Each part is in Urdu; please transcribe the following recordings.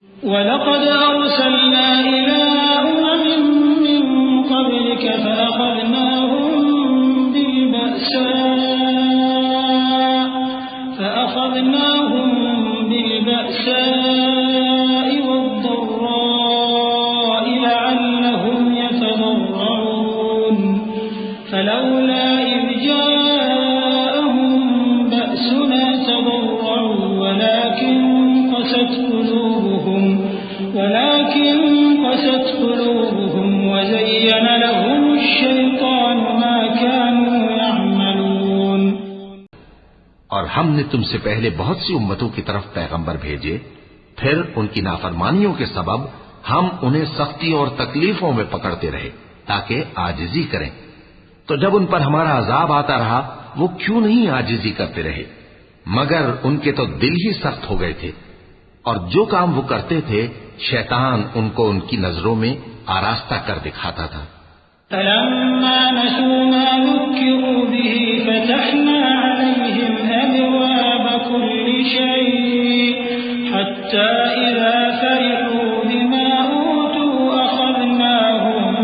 وَلَقَدْ أَرْسَلْنَا إِلَىٰ أُمَمٍ مِّن قَبْلِكَ فَأَخَذْنَاهُم بِالْبَأْسَاءِ وَالضَّرَّاءِ لَعَلَّهُمْ يَتَضَرَّعُونَ فَلَوْلَا إِذْ جَاءَهُم بَأْسُنَا تَضَرَّعُوا وَلَٰكِن قَسَتْ قُلُوبُهُمْ وَزَيَّنَ لَهُمُ الشَّيْطَانُ مَا كَانُوا يَعْمَلُونَ۔ اور ہم نے تم سے پہلے بہت سی امتوں کی طرف پیغمبر بھیجے، پھر ان کی نافرمانیوں کے سبب ہم انہیں سختی اور تکلیفوں میں پکڑتے رہے تاکہ عاجزی کریں، تو جب ان پر ہمارا عذاب آتا رہا وہ کیوں نہیں عاجزی کرتے رہے، مگر ان کے تو دل ہی سخت ہو گئے تھے، اور جو کام وہ کرتے تھے شیطان ان کو ان کی نظروں میں آراستہ کر دکھاتا تھا۔ فَلَمَّا نَسُوا مَا ذُكِّرُوا بِهِ فَتَحْنَا عَلَيْهِمْ أَبْوَابَ كُلِّ شَيْءٍ حَتَّى إِذَا فَرِحُوا بِمَا أُوتُوا أَخَذْنَاهُمْ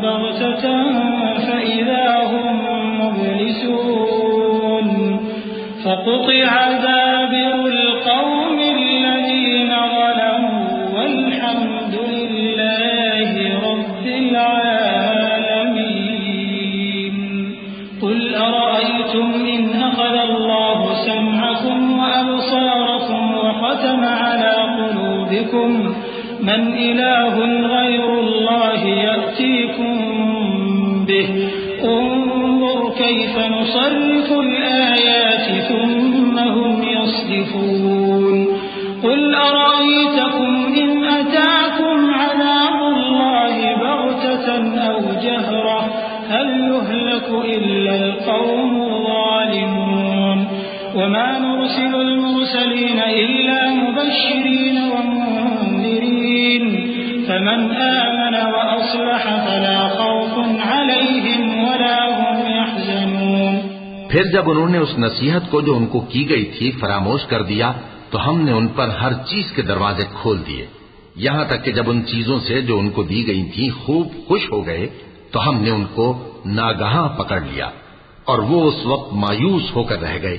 بَغْتَةً فَإِذَا هُمْ مُبْلِسُونَ فَقُطِعَ دَابِرُ الْقَوْمِ الَّذِينَ ظَلَمُوا وَالْحَمْدُ لِلَّهِ رَبِّ الْعَالَمِينَ۔ قُلْ أَرَأَيْتُمْ إِنْ أَخَذَ اللَّهُ سَمْعَكُمْ وَأَبْصَارَكُمْ وَخَتَمَ عَلَى قُلُوبِكُمْ مَنْ إِلَٰهٌ غَيْرُ اللَّهِ يَأْتِيكُمْ بِهِ انظُرْ كَيْفَ نُصَرِّفُ الْآيَاتِ ثُمَّ هُمْ يَصْدِفُونَ۔ قُلْ أَرَأَيْتَكُمْ إِنْ أَتَاكُمْ عَذَابُ اللَّهِ بَغْتَةً أَوْ جَهْرَةً هَلْ يُهْلَكُ إِلَّا الْقَوْمُ الظَّالِمُونَ۔ وَمَا نُرْسِلُ الْمُرْسَلِينَ إِلَّا مُبَشِّرِينَ وَمُنذِرِينَ فَمَنْ آمَنَ وَأَصْلَحَ فَلَا خَوْفٌ عَلَيْهِمْ وَلَا هُمْ يَحْزَنُونَ۔ پھر جب انہوں نے اس نصیحت کو جو ان کو کی گئی تھی فراموش کر دیا تو ہم نے ان پر ہر چیز کے دروازے کھول دیے، یہاں تک کہ جب ان چیزوں سے جو ان کو دی گئی تھی خوب خوش ہو گئے تو ہم نے ان کو ناگہاں پکڑ لیا اور وہ اس وقت مایوس ہو کر رہ گئے۔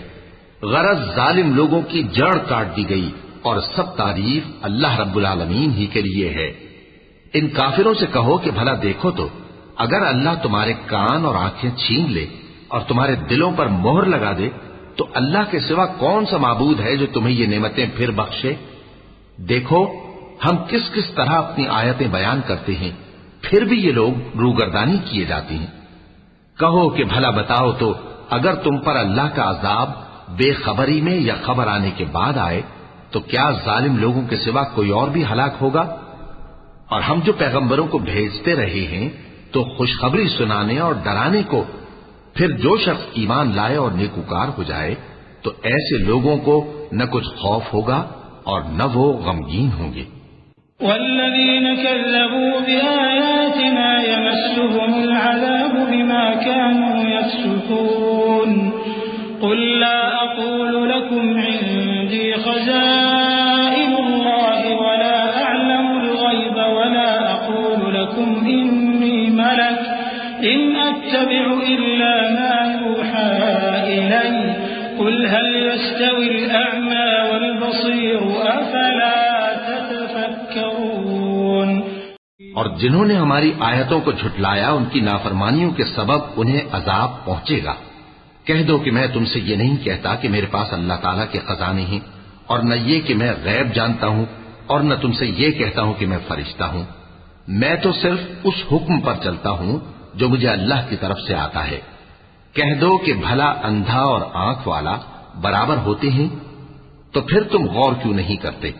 غرض ظالم لوگوں کی جڑ کاٹ دی گئی اور سب تعریف اللہ رب العالمین ہی کے لیے ہے۔ ان کافروں سے کہو کہ بھلا دیکھو تو اگر اللہ تمہارے کان اور آنکھیں چھین لے اور تمہارے دلوں پر مہر لگا دے تو اللہ کے سوا کون سا معبود ہے جو تمہیں یہ نعمتیں پھر بخشے؟ دیکھو ہم کس کس طرح اپنی آیتیں بیان کرتے ہیں، پھر بھی یہ لوگ روگردانی کیے جاتے ہیں۔ کہو کہ بھلا بتاؤ تو اگر تم پر اللہ کا عذاب بے خبری میں یا خبر آنے کے بعد آئے تو کیا ظالم لوگوں کے سوا کوئی اور بھی ہلاک ہوگا؟ اور ہم جو پیغمبروں کو بھیجتے رہے ہیں تو خوشخبری سنانے اور ڈرانے کو، پھر جو شخص ایمان لائے اور نیکوکار ہو جائے تو ایسے لوگوں کو نہ کچھ خوف ہوگا اور نہ وہ غمگین ہوں گے۔ والذین کذبوا بآیاتنا یمسهم العذاب بما كانوا یفسقون۔ قل لا اقول لكم عندي خزائن الله ولا اعلم الغيب ولا اقول لكم اني ملك ان اتبع الا ما يوحى الي قل هل يستوي الاعمى والبصير افلا تتفكرون۔ اور جنہوں نے ہماری آیتوں کو جھٹلایا ان کی نافرمانیوں کے سبب انہیں عذاب پہنچے گا۔ کہہ دو کہ میں تم سے یہ نہیں کہتا کہ میرے پاس اللہ تعالیٰ کے خزانے ہیں، اور نہ یہ کہ میں غیب جانتا ہوں، اور نہ تم سے یہ کہتا ہوں کہ میں فرشتہ ہوں۔ میں تو صرف اس حکم پر چلتا ہوں جو مجھے اللہ کی طرف سے آتا ہے۔ کہہ دو کہ بھلا اندھا اور آنکھ والا برابر ہوتے ہیں؟ تو پھر تم غور کیوں نہیں کرتے؟